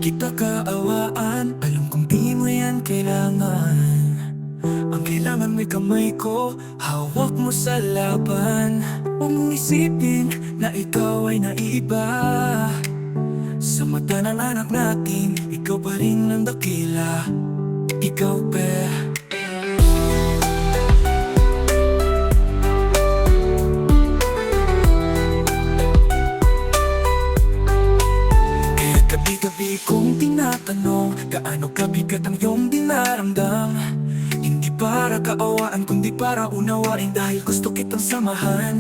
kita kaawaan, alam kong di mo yan kailangan. Ang kailangan mo'y kamay ko, hawak mo sa laban. Huwag mong isipin na ikaw ay naiiba. Sa mata ng anak natin, ikaw pa rin ang dakila. Ikaw pe. Kaya gabi-gabi kong tinatanong, gaano kabigat ang iyong dinaramdam. Hindi para kaawaan kundi para unawain, dahil gusto kitang samahan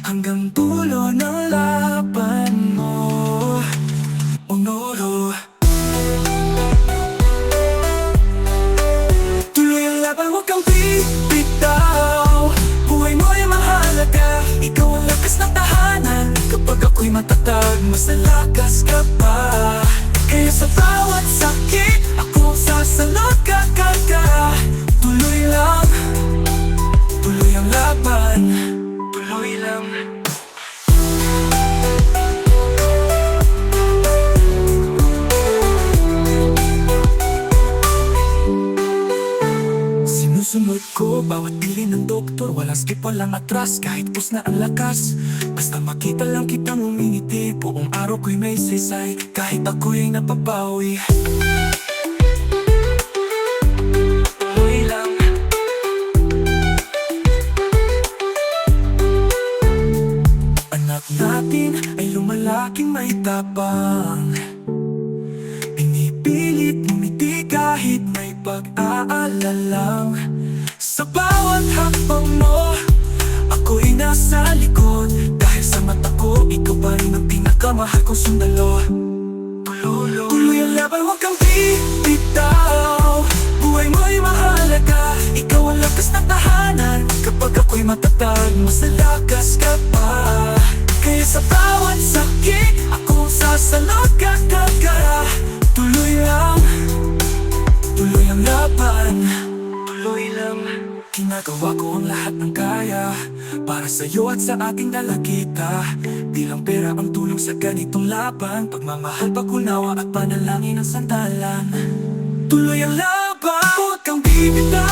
hanggang dulo ng laban mo. Oh no, no. Tuloy ang laban, huwag kang bibitaw. Buhay mo ay mahalaga, ikaw ang lakas ng tahanan. Kapag ako'y matatag, mas lalakas ka pa. Kaya sa bawat sakit, ako sasalot kakarga. Tuloy lang, tuloy ang laban, tuloy lang. Sinusunod ko bawat bilin ng doktor, walang skip, walang atras, kahit pus na ang lakas. Basta makita lang kitang umingiti, buong araw ko'y may saysay, kahit ako'y napapawi. Tuloy lang. Anak natin ay lumalaking may tapang, pinipilit ngumiti kahit may pag-aalalang. Sa bawat hakbang mo, ako'y nasa likod, dahil sa mata ko, ikaw pa rin ang pinakamahal kong sundalo. Tuloy ang laban, huwag kang bibitaw. Buhay mo'y mahalaga, ikaw ang lakas ng tahanan. Kapag ako'y matatag, mas lalakas ka pa. Kaya sa bawat sakit, ako sasalot kakarga. Tuloy lang, tuloy ang laban, tuloy lang. Ginagawa ko ang lahat ng kaya para sa'yo at sa ating dalagita. Di lang pera ang tulong sa ganitong laban, pagmamahal, pag-unawa at panalangin ang sandalan. Tuloy ang laban, huwag kang bibitaw.